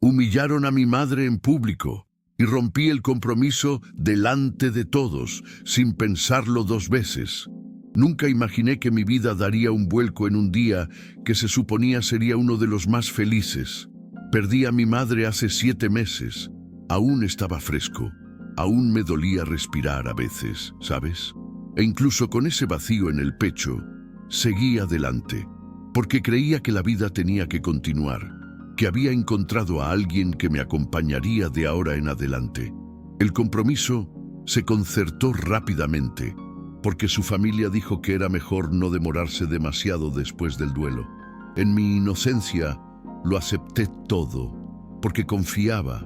Humillaron a mi madre en público y rompí el compromiso delante de todos, sin pensarlo dos veces. Nunca imaginé que mi vida daría un vuelco en un día que se suponía sería uno de los más felices. Perdí a mi madre hace 7 meses. Aún estaba fresco. Aún me dolía respirar a veces, ¿sabes? E incluso con ese vacío en el pecho, seguí adelante, porque creía que la vida tenía que continuar, que había encontrado a alguien que me acompañaría de ahora en adelante. El compromiso se concertó rápidamente, porque su familia dijo que era mejor no demorarse demasiado después del duelo. En mi inocencia lo acepté todo, porque confiaba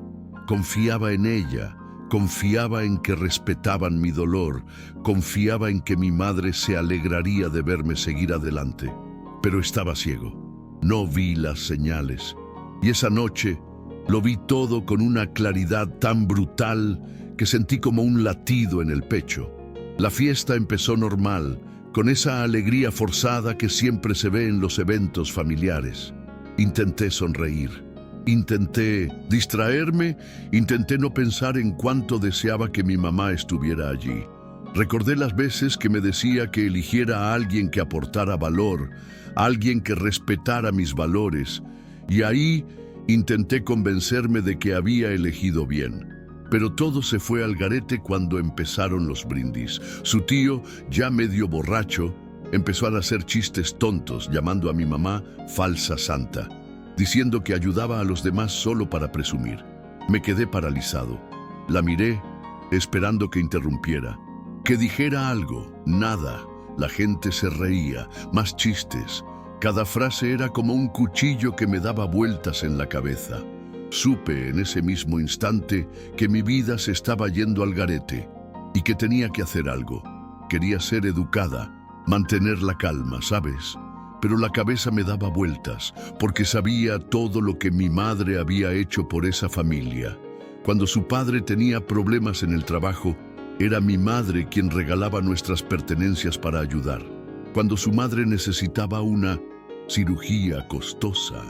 en ella, confiaba en que respetaban mi dolor, confiaba en que mi madre se alegraría de verme seguir adelante. Pero estaba ciego, no vi las señales, y esa noche lo vi todo con una claridad tan brutal que sentí como un latido en el pecho. La fiesta empezó normal, con esa alegría forzada que siempre se ve en los eventos familiares. Intenté sonreír, intenté distraerme, intenté no pensar en cuánto deseaba que mi mamá estuviera allí. Recordé las veces que me decía que eligiera a alguien que aportara valor, a alguien que respetara mis valores, y ahí intenté convencerme de que había elegido bien. Pero todo se fue al garete cuando empezaron los brindis. Su tío, ya medio borracho, empezó a hacer chistes tontos, llamando a mi mamá falsa santa, diciendo que ayudaba a los demás solo para presumir. Me quedé paralizado. La miré, esperando que interrumpiera, que dijera algo. Nada. La gente se reía, más chistes. Cada frase era como un cuchillo que me daba vueltas en la cabeza. Supe en ese mismo instante que mi vida se estaba yendo al garete y que tenía que hacer algo. Quería ser educada, mantener la calma, ¿sabes? Pero la cabeza me daba vueltas porque sabía todo lo que mi madre había hecho por esa familia. Cuando su padre tenía problemas en el trabajo, era mi madre quien regalaba nuestras pertenencias para ayudar. Cuando su madre necesitaba una cirugía costosa,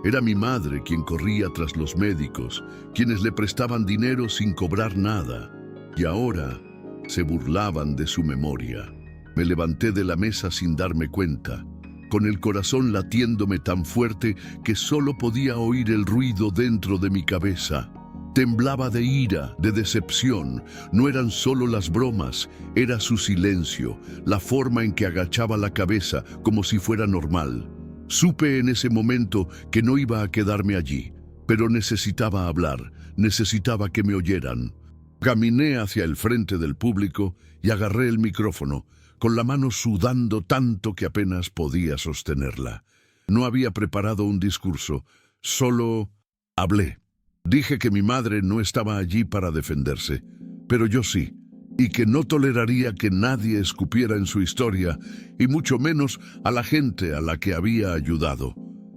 era mi madre quien corría tras los médicos, quienes le prestaban dinero sin cobrar nada. Y ahora se burlaban de su memoria. Me levanté de la mesa sin darme cuenta, con el corazón latiéndome tan fuerte que solo podía oír el ruido dentro de mi cabeza. Temblaba de ira, de decepción. No eran solo las bromas, era su silencio, la forma en que agachaba la cabeza como si fuera normal. Supe en ese momento que no iba a quedarme allí, pero necesitaba hablar, necesitaba que me oyeran. Caminé hacia el frente del público y agarré el micrófono, con la mano sudando tanto que apenas podía sostenerla. No había preparado un discurso, solo hablé. Dije que mi madre no estaba allí para defenderse, pero yo sí, y que no toleraría que nadie escupiera en su historia, y mucho menos a la gente a la que había ayudado.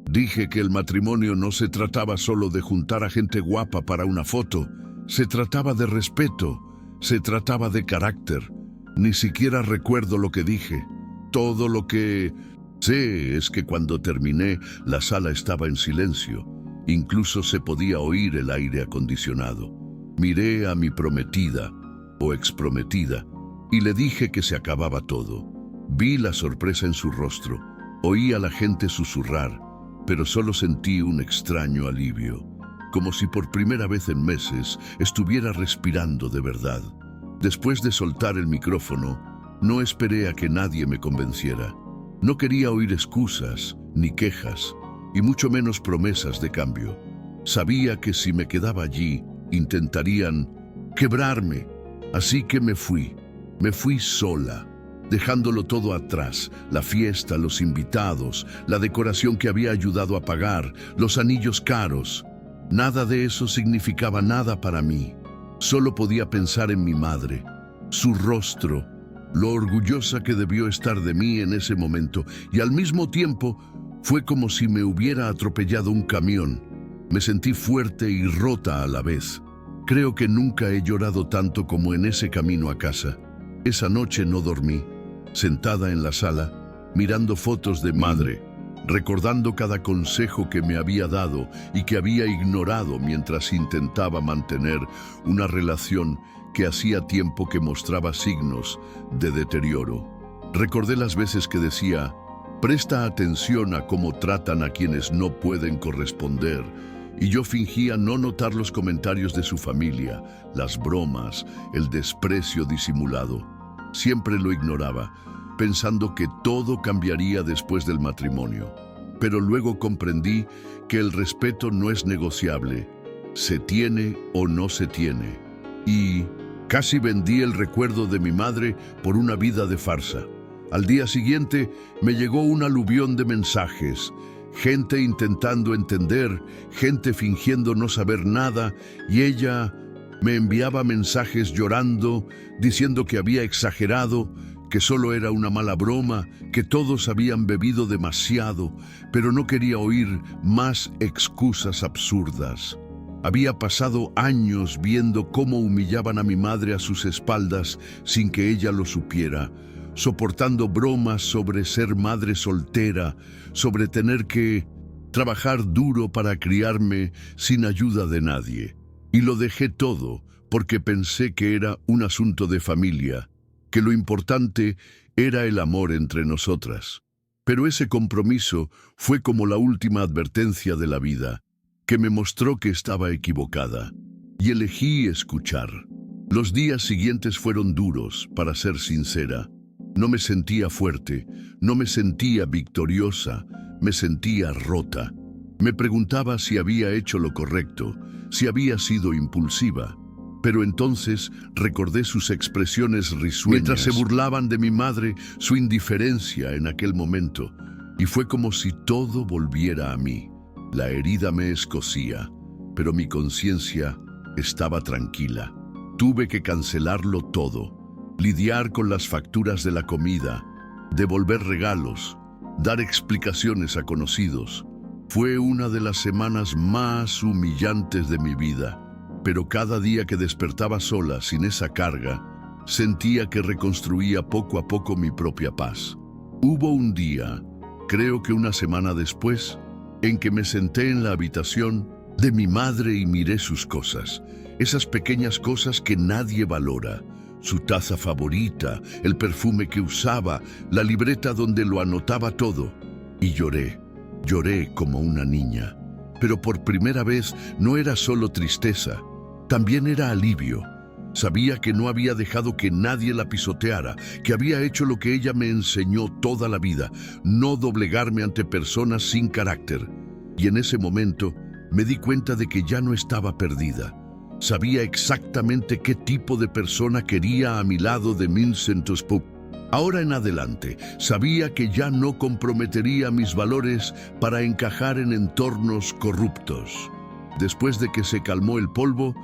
Dije que el matrimonio no se trataba solo de juntar a gente guapa para una foto, se trataba de respeto, se trataba de carácter. Ni siquiera recuerdo lo que dije. Todo lo que sé es que cuando terminé, la sala estaba en silencio. Incluso se podía oír el aire acondicionado. Miré a mi prometida, o exprometida, y le dije que se acababa todo. Vi la sorpresa en su rostro, oí a la gente susurrar, pero solo sentí un extraño alivio, como si por primera vez en meses estuviera respirando de verdad. Después de soltar el micrófono, no esperé a que nadie me convenciera. No quería oír excusas, ni quejas, y mucho menos promesas de cambio. Sabía que si me quedaba allí, intentarían quebrarme. Así que me fui sola, dejándolo todo atrás, la fiesta, los invitados, la decoración que había ayudado a pagar, los anillos caros. Nada de eso significaba nada para mí. Solo podía pensar en mi madre, su rostro, lo orgullosa que debió estar de mí en ese momento, y al mismo tiempo fue como si me hubiera atropellado un camión. Me sentí fuerte y rota a la vez. Creo que nunca he llorado tanto como en ese camino a casa. Esa noche no dormí, sentada en la sala, mirando fotos de madre, recordando cada consejo que me había dado y que había ignorado mientras intentaba mantener una relación que hacía tiempo que mostraba signos de deterioro. Recordé las veces que decía: presta atención a cómo tratan a quienes no pueden corresponder, y yo fingía no notar los comentarios de su familia, las bromas, el desprecio disimulado. Siempre lo ignoraba, pensando que todo cambiaría después del matrimonio. Pero luego comprendí que el respeto no es negociable, se tiene o no se tiene. Y casi vendí el recuerdo de mi madre por una vida de farsa. Al día siguiente me llegó un aluvión de mensajes, gente intentando entender, gente fingiendo no saber nada, y ella me enviaba mensajes llorando, diciendo que había exagerado, que solo era una mala broma, que todos habían bebido demasiado, pero no quería oír más excusas absurdas. Había pasado años viendo cómo humillaban a mi madre a sus espaldas sin que ella lo supiera, soportando bromas sobre ser madre soltera, sobre tener que trabajar duro para criarme sin ayuda de nadie. Y lo dejé todo porque pensé que era un asunto de familia, que lo importante era el amor entre nosotras. Pero ese compromiso fue como la última advertencia de la vida, que me mostró que estaba equivocada, y elegí escuchar. Los días siguientes fueron duros, para ser sincera. No me sentía fuerte, no me sentía victoriosa, me sentía rota. Me preguntaba si había hecho lo correcto, si había sido impulsiva. Pero entonces recordé sus expresiones risueñas mientras se burlaban de mi madre, su indiferencia en aquel momento, y fue como si todo volviera a mí. La herida me escocía, pero mi conciencia estaba tranquila. Tuve que cancelarlo todo, lidiar con las facturas de la comida, devolver regalos, dar explicaciones a conocidos. Fue una de las semanas más humillantes de mi vida. Pero cada día que despertaba sola, sin esa carga, sentía que reconstruía poco a poco mi propia paz. Hubo un día, creo que una semana después, en que me senté en la habitación de mi madre y miré sus cosas, esas pequeñas cosas que nadie valora, su taza favorita, el perfume que usaba, la libreta donde lo anotaba todo, y lloré como una niña. Pero por primera vez no era solo tristeza, también era alivio. Sabía que no había dejado que nadie la pisoteara, que había hecho lo que ella me enseñó toda la vida, no doblegarme ante personas sin carácter. Y en ese momento me di cuenta de que ya no estaba perdida. Sabía exactamente qué tipo de persona quería a mi lado de Vincent-Spuk. Ahora en adelante, sabía que ya no comprometería mis valores para encajar en entornos corruptos. Después de que se calmó el polvo,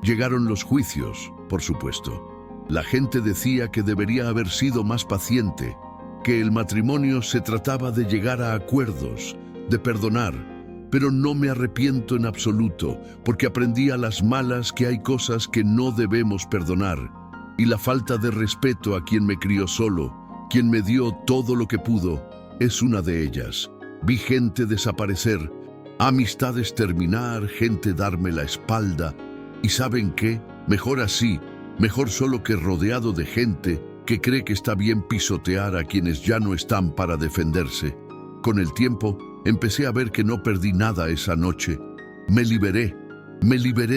llegaron los juicios, por supuesto. La gente decía que debería haber sido más paciente, que el matrimonio se trataba de llegar a acuerdos, de perdonar, pero no me arrepiento en absoluto, porque aprendí a las malas que hay cosas que no debemos perdonar. Y la falta de respeto a quien me crió solo, quien me dio todo lo que pudo, es una de ellas. Vi gente desaparecer, amistades terminar, gente darme la espalda. ¿Y saben qué? Mejor así, mejor solo que rodeado de gente que cree que está bien pisotear a quienes ya no están para defenderse. Con el tiempo, empecé a ver que no perdí nada esa noche. Me liberé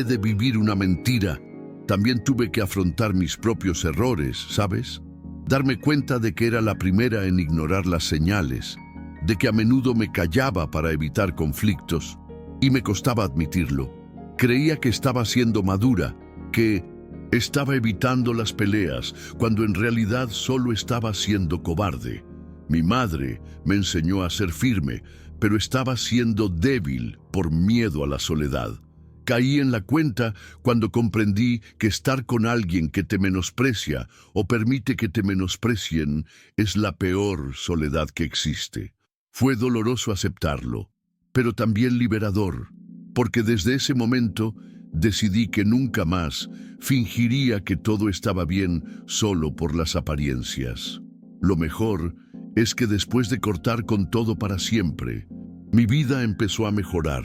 de vivir una mentira. También tuve que afrontar mis propios errores, ¿sabes? Darme cuenta de que era la primera en ignorar las señales, de que a menudo me callaba para evitar conflictos, y me costaba admitirlo. Creía que estaba siendo madura, que estaba evitando las peleas, cuando en realidad solo estaba siendo cobarde. Mi madre me enseñó a ser firme, pero estaba siendo débil por miedo a la soledad. Caí en la cuenta cuando comprendí que estar con alguien que te menosprecia o permite que te menosprecien es la peor soledad que existe. Fue doloroso aceptarlo, pero también liberador, porque desde ese momento decidí que nunca más fingiría que todo estaba bien solo por las apariencias. Lo mejor es que después de cortar con todo para siempre, mi vida empezó a mejorar.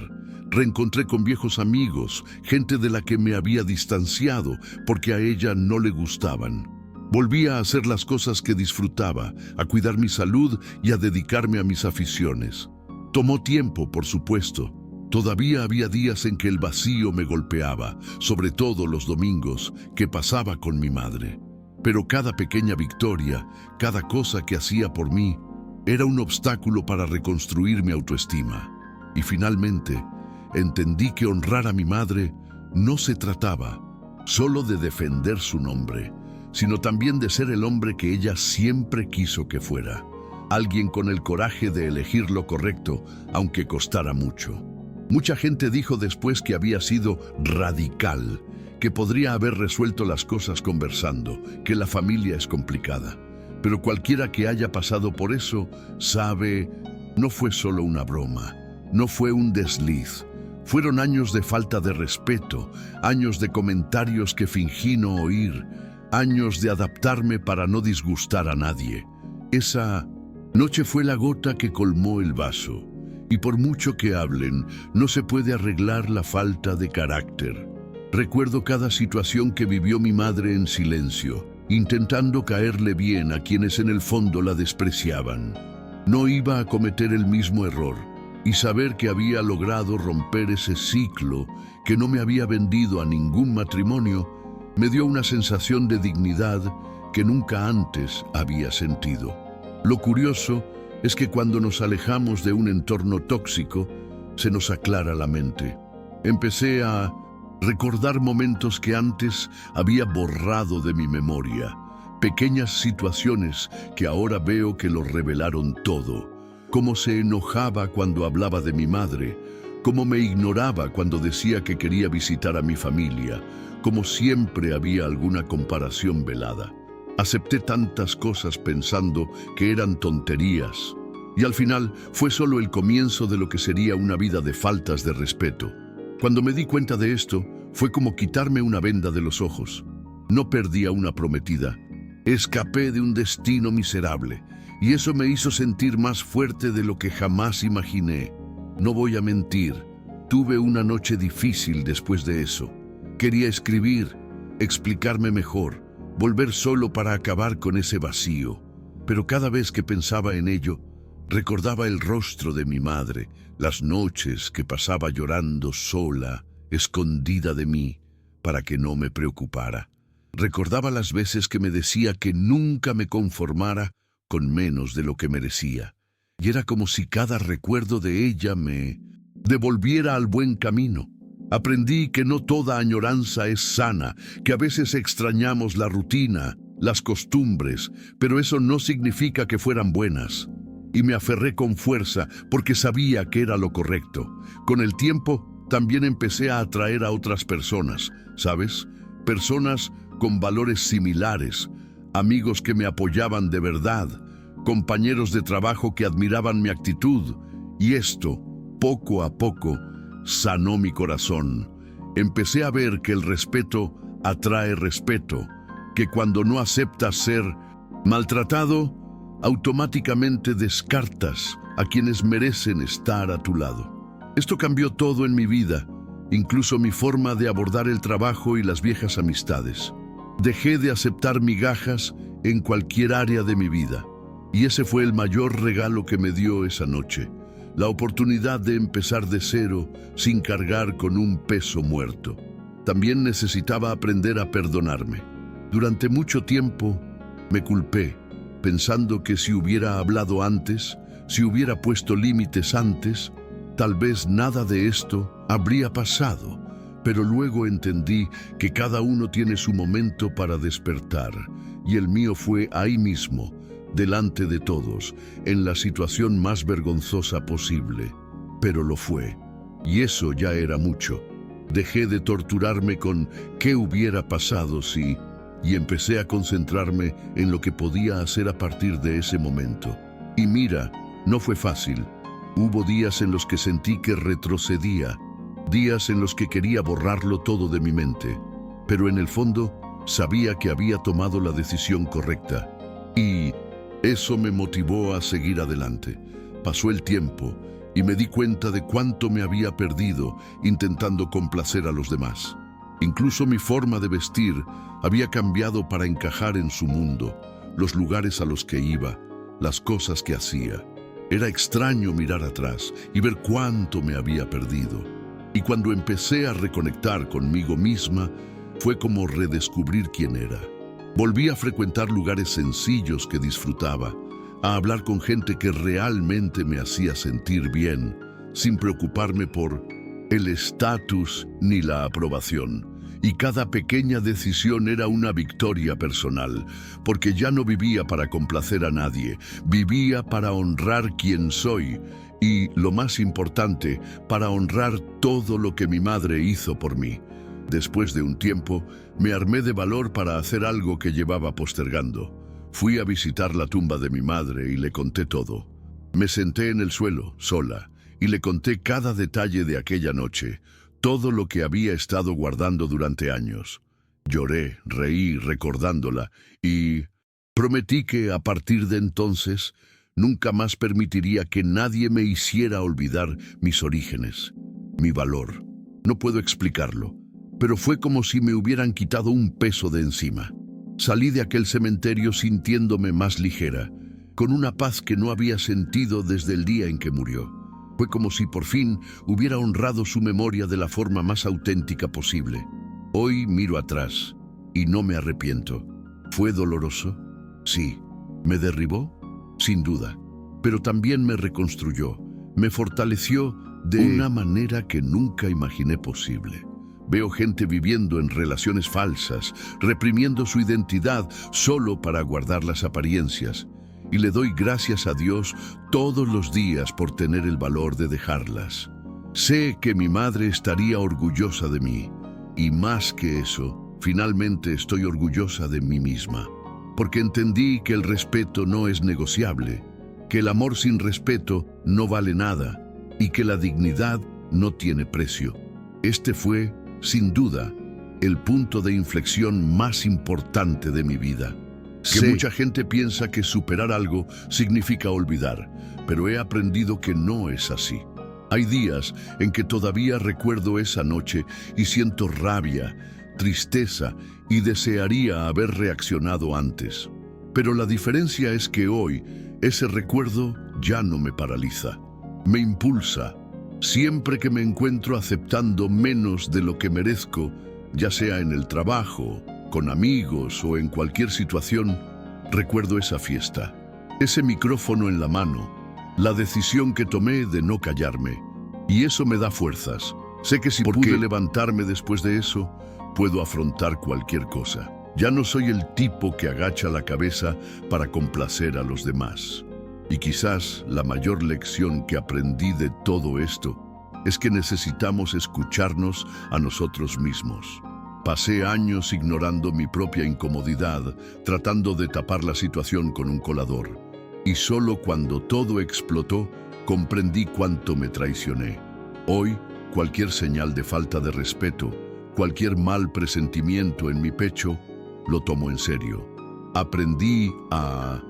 Reencontré con viejos amigos, gente de la que me había distanciado porque a ella no le gustaban. Volví a hacer las cosas que disfrutaba, a cuidar mi salud y a dedicarme a mis aficiones. Tomó tiempo, por supuesto. Todavía había días en que el vacío me golpeaba, sobre todo los domingos, que pasaba con mi madre. Pero cada pequeña victoria, cada cosa que hacía por mí, era un obstáculo para reconstruir mi autoestima. Y finalmente, entendí que honrar a mi madre no se trataba solo de defender su nombre, sino también de ser el hombre que ella siempre quiso que fuera. Alguien con el coraje de elegir lo correcto, aunque costara mucho. Mucha gente dijo después que había sido radical, que podría haber resuelto las cosas conversando, que la familia es complicada. Pero cualquiera que haya pasado por eso sabe, no fue solo una broma, no fue un desliz. Fueron años de falta de respeto, años de comentarios que fingí no oír, años de adaptarme para no disgustar a nadie. Esa noche fue la gota que colmó el vaso. Y por mucho que hablen, no se puede arreglar la falta de carácter. Recuerdo cada situación que vivió mi madre en silencio, intentando caerle bien a quienes en el fondo la despreciaban. No iba a cometer el mismo error, y saber que había logrado romper ese ciclo, que no me había vendido a ningún matrimonio, me dio una sensación de dignidad que nunca antes había sentido. Lo curioso es que cuando nos alejamos de un entorno tóxico, se nos aclara la mente. Empecé a recordar momentos que antes había borrado de mi memoria, pequeñas situaciones que ahora veo que lo revelaron todo, cómo se enojaba cuando hablaba de mi madre, cómo me ignoraba cuando decía que quería visitar a mi familia, cómo siempre había alguna comparación velada. Acepté tantas cosas pensando que eran tonterías, y al final fue solo el comienzo de lo que sería una vida de faltas de respeto. Cuando me di cuenta de esto, fue como quitarme una venda de los ojos. No perdí a una prometida. Escapé de un destino miserable, y eso me hizo sentir más fuerte de lo que jamás imaginé. No voy a mentir, tuve una noche difícil después de eso. Quería escribir, explicarme mejor, volver solo para acabar con ese vacío. Pero cada vez que pensaba en ello, recordaba el rostro de mi madre, las noches que pasaba llorando sola, escondida de mí, para que no me preocupara. Recordaba las veces que me decía que nunca me conformara con menos de lo que merecía. Y era como si cada recuerdo de ella me devolviera al buen camino. Aprendí que no toda añoranza es sana, que a veces extrañamos la rutina, las costumbres, pero eso no significa que fueran buenas. Y me aferré con fuerza porque sabía que era lo correcto. Con el tiempo, también empecé a atraer a otras personas, ¿sabes? Personas con valores similares, amigos que me apoyaban de verdad, compañeros de trabajo que admiraban mi actitud, y esto, poco a poco, sanó mi corazón. Empecé a ver que el respeto atrae respeto, que cuando no aceptas ser maltratado, automáticamente descartas a quienes merecen estar a tu lado. Esto cambió todo en mi vida, incluso mi forma de abordar el trabajo y las viejas amistades. Dejé de aceptar migajas en cualquier área de mi vida, y ese fue el mayor regalo que me dio esa noche. La oportunidad de empezar de cero sin cargar con un peso muerto. También necesitaba aprender a perdonarme. Durante mucho tiempo me culpé, pensando que si hubiera hablado antes, si hubiera puesto límites antes, tal vez nada de esto habría pasado. Pero luego entendí que cada uno tiene su momento para despertar, y el mío fue ahí mismo, delante de todos, en la situación más vergonzosa posible. Pero lo fue, y eso ya era mucho. Dejé de torturarme con qué hubiera pasado si, y empecé a concentrarme en lo que podía hacer a partir de ese momento. Y mira, no fue fácil. Hubo días en los que sentí que retrocedía, días en los que quería borrarlo todo de mi mente, pero en el fondo sabía que había tomado la decisión correcta. Y Eso me motivó a seguir adelante. Pasó el tiempo y me di cuenta de cuánto me había perdido intentando complacer a los demás. Incluso mi forma de vestir había cambiado para encajar en su mundo, los lugares a los que iba, las cosas que hacía. Era extraño mirar atrás y ver cuánto me había perdido. Y cuando empecé a reconectar conmigo misma, fue como redescubrir quién era. Volví a frecuentar lugares sencillos que disfrutaba, a hablar con gente que realmente me hacía sentir bien, sin preocuparme por el estatus ni la aprobación. Y cada pequeña decisión era una victoria personal, porque ya no vivía para complacer a nadie, vivía para honrar quién soy y, lo más importante, para honrar todo lo que mi madre hizo por mí. Después de un tiempo, me armé de valor para hacer algo que llevaba postergando. Fui a visitar la tumba de mi madre y le conté todo. Me senté en el suelo, sola, y le conté cada detalle de aquella noche, todo lo que había estado guardando durante años. Lloré, reí recordándola y prometí que a partir de entonces nunca más permitiría que nadie me hiciera olvidar mis orígenes, mi valor. No puedo explicarlo, pero fue como si me hubieran quitado un peso de encima. Salí de aquel cementerio sintiéndome más ligera, con una paz que no había sentido desde el día en que murió. Fue como si por fin hubiera honrado su memoria de la forma más auténtica posible. Hoy miro atrás y no me arrepiento. ¿Fue doloroso? Sí. ¿Me derribó? Sin duda. Pero también me reconstruyó, me fortaleció de una manera que nunca imaginé posible. Veo gente viviendo en relaciones falsas, reprimiendo su identidad solo para guardar las apariencias. Y le doy gracias a Dios todos los días por tener el valor de dejarlas. Sé que mi madre estaría orgullosa de mí, y más que eso, finalmente estoy orgullosa de mí misma, porque entendí que el respeto no es negociable, que el amor sin respeto no vale nada, y que la dignidad no tiene precio. Este fue, sin duda, el punto de inflexión más importante de mi vida. Que mucha gente piensa que superar algo significa olvidar, pero he aprendido que no es así. Hay días en que todavía recuerdo esa noche y siento rabia, tristeza y desearía haber reaccionado antes. Pero la diferencia es que hoy ese recuerdo ya no me paraliza, me impulsa. Siempre que me encuentro aceptando menos de lo que merezco, ya sea en el trabajo, con amigos o en cualquier situación, recuerdo esa fiesta, ese micrófono en la mano, la decisión que tomé de no callarme. Y eso me da fuerzas. Sé que si pude levantarme después de eso, puedo afrontar cualquier cosa. Ya no soy el tipo que agacha la cabeza para complacer a los demás. Y quizás la mayor lección que aprendí de todo esto es que necesitamos escucharnos a nosotros mismos. Pasé años ignorando mi propia incomodidad, tratando de tapar la situación con un colador. Y solo cuando todo explotó, comprendí cuánto me traicioné. Hoy, cualquier señal de falta de respeto, cualquier mal presentimiento en mi pecho, lo tomo en serio. Aprendí a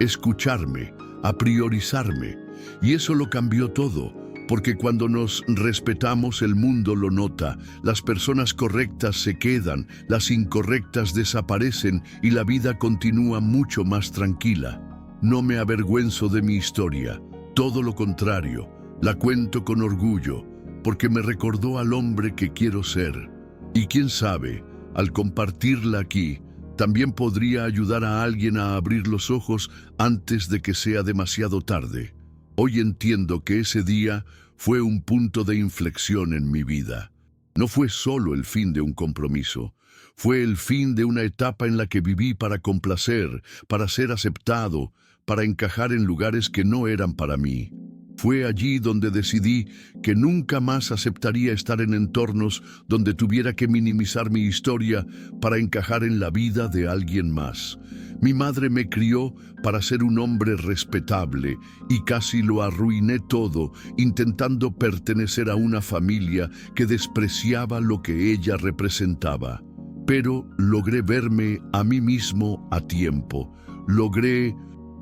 escucharme, a priorizarme, y eso lo cambió todo. Porque cuando nos respetamos, el mundo lo nota, las personas correctas se quedan, las incorrectas desaparecen y la vida continúa mucho más tranquila. No me avergüenzo de mi historia, todo lo contrario, la cuento con orgullo, porque me recordó al hombre que quiero ser. Y quién sabe, al compartirla aquí, también podría ayudar a alguien a abrir los ojos antes de que sea demasiado tarde. Hoy entiendo que ese día fue un punto de inflexión en mi vida. No fue solo el fin de un compromiso, fue el fin de una etapa en la que viví para complacer, para ser aceptado, para encajar en lugares que no eran para mí. Fue allí donde decidí que nunca más aceptaría estar en entornos donde tuviera que minimizar mi historia para encajar en la vida de alguien más. Mi madre me crió para ser un hombre respetable y casi lo arruiné todo intentando pertenecer a una familia que despreciaba lo que ella representaba. Pero logré verme a mí mismo a tiempo. Logré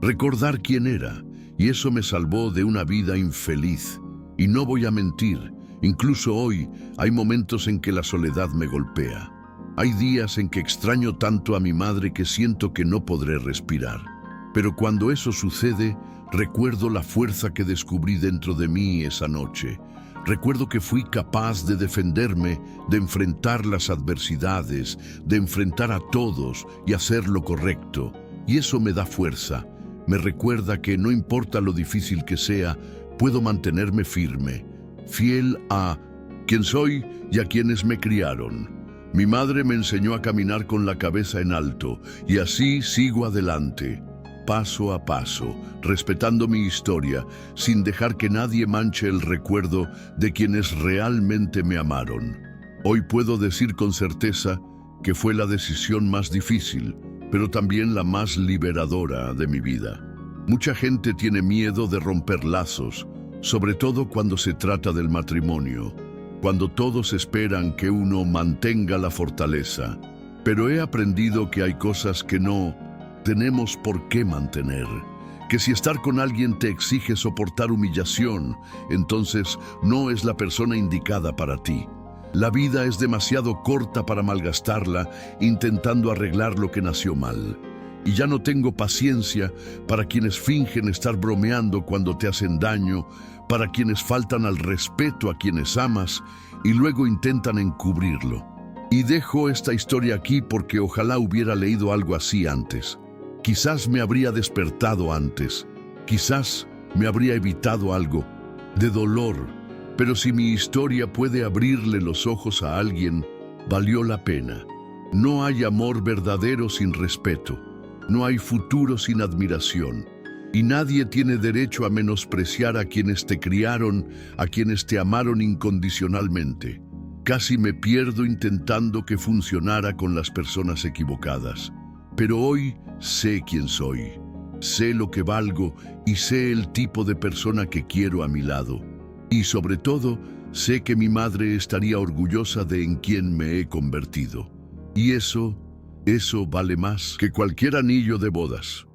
recordar quién era, y eso me salvó de una vida infeliz. Y no voy a mentir, incluso hoy hay momentos en que la soledad me golpea. Hay días en que extraño tanto a mi madre que siento que no podré respirar. Pero cuando eso sucede, recuerdo la fuerza que descubrí dentro de mí esa noche. Recuerdo que fui capaz de defenderme, de enfrentar las adversidades, de enfrentar a todos y hacer lo correcto. Y eso me da fuerza. Me recuerda que no importa lo difícil que sea, puedo mantenerme firme, fiel a quien soy y a quienes me criaron. Mi madre me enseñó a caminar con la cabeza en alto y así sigo adelante, paso a paso, respetando mi historia, sin dejar que nadie manche el recuerdo de quienes realmente me amaron. Hoy puedo decir con certeza que fue la decisión más difícil, pero también la más liberadora de mi vida. Mucha gente tiene miedo de romper lazos, sobre todo cuando se trata del matrimonio, cuando todos esperan que uno mantenga la fortaleza. Pero he aprendido que hay cosas que no tenemos por qué mantener, que si estar con alguien te exige soportar humillación, entonces no es la persona indicada para ti. La vida es demasiado corta para malgastarla intentando arreglar lo que nació mal. Y ya no tengo paciencia para quienes fingen estar bromeando cuando te hacen daño, para quienes faltan al respeto a quienes amas y luego intentan encubrirlo. Y dejo esta historia aquí porque ojalá hubiera leído algo así antes. Quizás me habría despertado antes, quizás me habría evitado algo de dolor, pero si mi historia puede abrirle los ojos a alguien, valió la pena. No hay amor verdadero sin respeto, no hay futuro sin admiración, y nadie tiene derecho a menospreciar a quienes te criaron, a quienes te amaron incondicionalmente. Casi me pierdo intentando que funcionara con las personas equivocadas, pero hoy sé quién soy, sé lo que valgo y sé el tipo de persona que quiero a mi lado. Y sobre todo, sé que mi madre estaría orgullosa de en quien me he convertido. Y eso vale más que cualquier anillo de bodas.